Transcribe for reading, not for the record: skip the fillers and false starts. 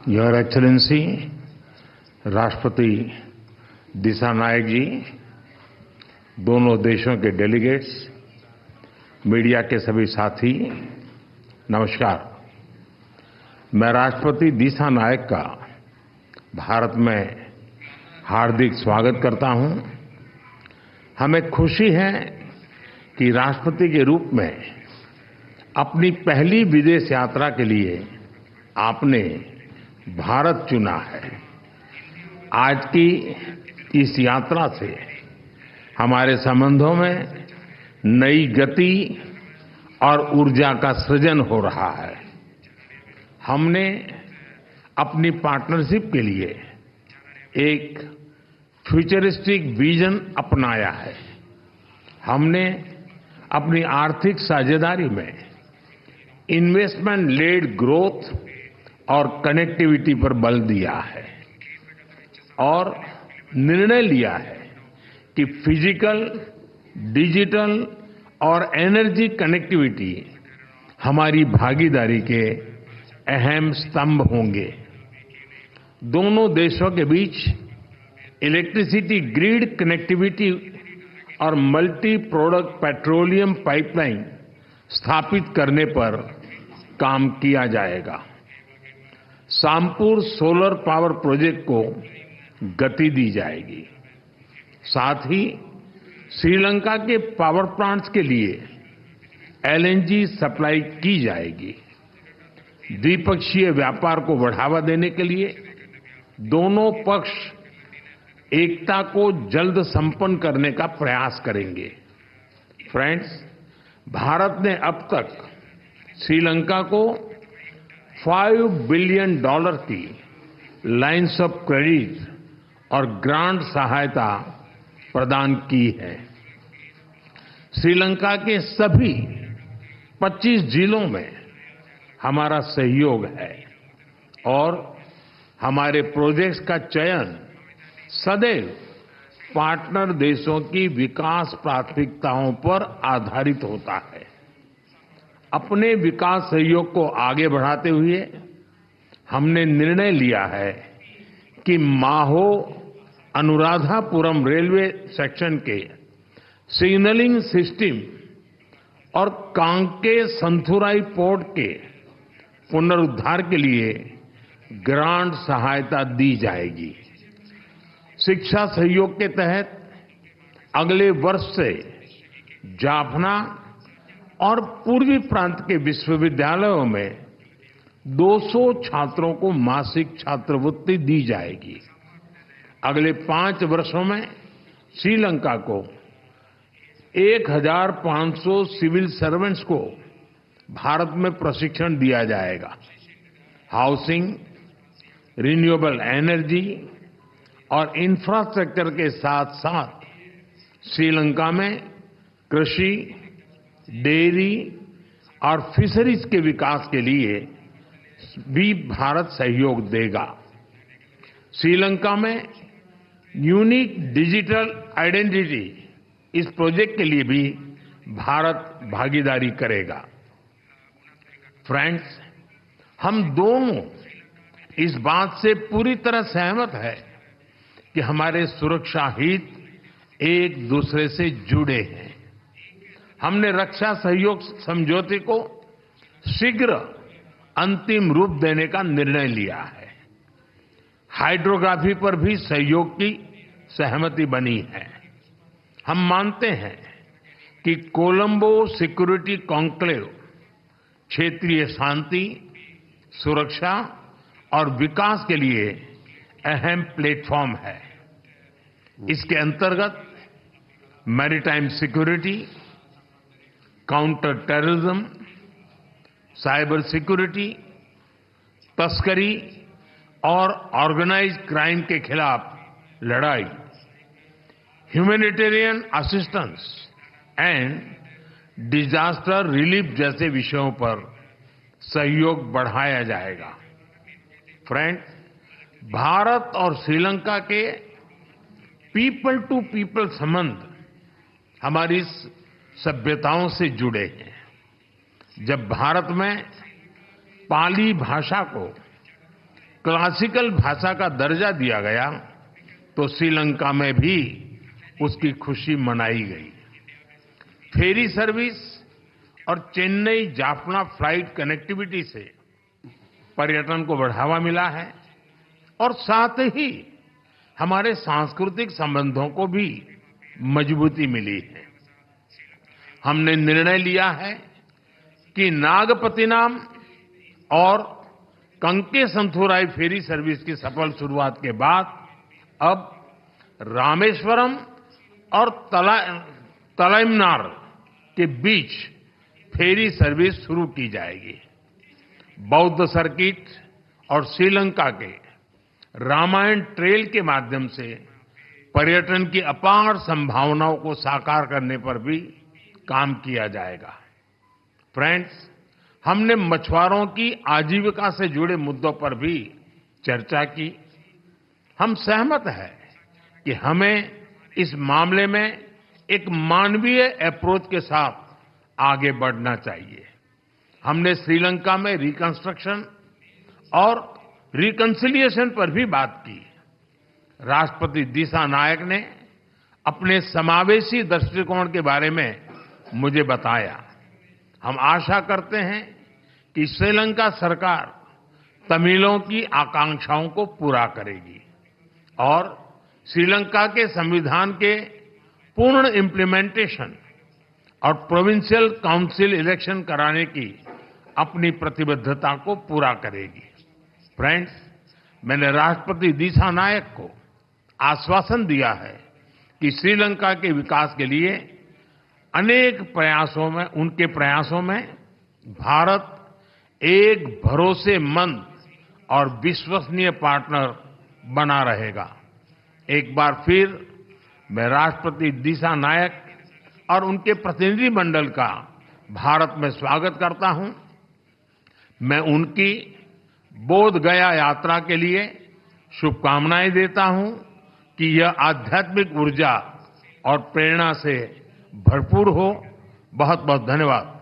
Your excellency राष्ट्रपति दिसानायक जी, दोनों देशों के डेलीगेट्स, मीडिया के सभी साथी, नमस्कार। मैं राष्ट्रपति दिसानायक का भारत में हार्दिक स्वागत करता हूं। हमें खुशी है कि राष्ट्रपति के रूप में अपनी पहली विदेश यात्रा के लिए आपने भारत चुना है। आज की इस यात्रा से हमारे संबंधों में नई गति और ऊर्जा का सृजन हो रहा है। हमने अपनी पार्टनरशिप के लिए एक फ्यूचरिस्टिक विजन अपनाया है। हमने अपनी आर्थिक साझेदारी में इन्वेस्टमेंट लेड ग्रोथ और कनेक्टिविटी पर बल दिया है और निर्णय लिया है कि फिजिकल, डिजिटल और एनर्जी कनेक्टिविटी हमारी भागीदारी के अहम स्तंभ होंगे। दोनों देशों के बीच इलेक्ट्रिसिटी ग्रिड कनेक्टिविटी और मल्टी प्रोडक्ट पेट्रोलियम पाइपलाइन स्थापित करने पर काम किया जाएगा। सामपुर सोलर पावर प्रोजेक्ट को गति दी जाएगी। साथ ही श्रीलंका के पावर प्लांट्स के लिए एलएनजी सप्लाई की जाएगी। द्विपक्षीय व्यापार को बढ़ावा देने के लिए दोनों पक्ष एकता को जल्द संपन्न करने का प्रयास करेंगे। फ्रेंड्स, भारत ने अब तक श्रीलंका को $5 बिलियन की लाइन्स ऑफ क्रेडिट और ग्रांट सहायता प्रदान की है। श्रीलंका के सभी 25 जिलों में हमारा सहयोग है और हमारे प्रोजेक्ट्स का चयन सदैव पार्टनर देशों की विकास प्राथमिकताओं पर आधारित होता है। अपने विकास सहयोग को आगे बढ़ाते हुए हमने निर्णय लिया है कि माहो अनुराधापुरम रेलवे सेक्शन के सिग्नलिंग सिस्टम और कांके संथुराई पोर्ट के पुनरुद्धार के लिए ग्रांट सहायता दी जाएगी। शिक्षा सहयोग के तहत अगले वर्ष से जाफना और पूर्वी प्रांत के विश्वविद्यालयों में 200 छात्रों को मासिक छात्रवृत्ति दी जाएगी। अगले 5 वर्षों में श्रीलंका को 1500 सिविल सर्वेंट्स को भारत में प्रशिक्षण दिया जाएगा। हाउसिंग, रिन्यूएबल एनर्जी और इंफ्रास्ट्रक्चर के साथ साथ श्रीलंका में कृषि, डेयरी और फिशरीज के विकास के लिए भी भारत सहयोग देगा। श्रीलंका में यूनिक डिजिटल आइडेंटिटी, इस प्रोजेक्ट के लिए भी भारत भागीदारी करेगा। फ्रेंड्स, हम दोनों इस बात से पूरी तरह सहमत हैं कि हमारे सुरक्षा हित एक दूसरे से जुड़े हैं। हमने रक्षा सहयोग समझौते को शीघ्र अंतिम रूप देने का निर्णय लिया है। हाइड्रोग्राफी पर भी सहयोग की सहमति बनी है। हम मानते हैं कि कोलंबो सिक्योरिटी कॉन्क्लेव क्षेत्रीय शांति, सुरक्षा और विकास के लिए अहम प्लेटफॉर्म है। इसके अंतर्गत maritime security, counter terrorism, cyber security, तस्करी और ऑर्गेनाइज्ड क्राइम के खिलाफ लड़ाई, humanitarian assistance and disaster relief जैसे विषयों पर सहयोग बढ़ाया जाएगा। फ्रेंड, भारत और श्रीलंका के पीपल टू पीपल संबंध हमारी सभ्यताओं से जुड़े हैं। जब भारत में पाली भाषा को क्लासिकल भाषा का दर्जा दिया गया तो श्रीलंका में भी उसकी खुशी मनाई गई। फेरी सर्विस और चेन्नई जाफना फ्लाइट कनेक्टिविटी से पर्यटन को बढ़ावा मिला है और साथ ही हमारे सांस्कृतिक संबंधों को भी मजबूती मिली है। हमने निर्णय लिया है कि नागपत्तिनम और कंकेसंथुराई फेरी सर्विस की सफल शुरुआत के बाद अब रामेश्वरम और तलाइमनार के बीच फेरी सर्विस शुरू की जाएगी। बौद्ध सर्किट और श्रीलंका के रामायण ट्रेल के माध्यम से पर्यटन की अपार संभावनाओं को साकार करने पर भी काम किया जाएगा। फ्रेंड्स, हमने मछुआरों की आजीविका से जुड़े मुद्दों पर भी चर्चा की। हम सहमत हैं कि हमें इस मामले में एक मानवीय अप्रोच के साथ आगे बढ़ना चाहिए। हमने श्रीलंका में रिकंस्ट्रक्शन और रिकंसिलिएशन पर भी बात की। राष्ट्रपति दिसानायक ने अपने समावेशी दृष्टिकोण के बारे में मुझे बताया। हम आशा करते हैं कि श्रीलंका सरकार तमिलों की आकांक्षाओं को पूरा करेगी और श्रीलंका के संविधान के पूर्ण इम्प्लीमेंटेशन और प्रोविंशियल काउंसिल इलेक्शन कराने की अपनी प्रतिबद्धता को पूरा करेगी। फ्रेंड्स, मैंने राष्ट्रपति दिसानायक को आश्वासन दिया है कि श्रीलंका के विकास के लिए उनके प्रयासों में भारत एक भरोसेमंद और विश्वसनीय पार्टनर बना रहेगा। एक बार फिर मैं राष्ट्रपति दिसानायक और उनके प्रतिनिधिमंडल का भारत में स्वागत करता हूं। मैं उनकी बोध गया यात्रा के लिए शुभकामनाएं देता हूं कि यह आध्यात्मिक ऊर्जा और प्रेरणा से भरपूर हो। बहुत बहुत धन्यवाद।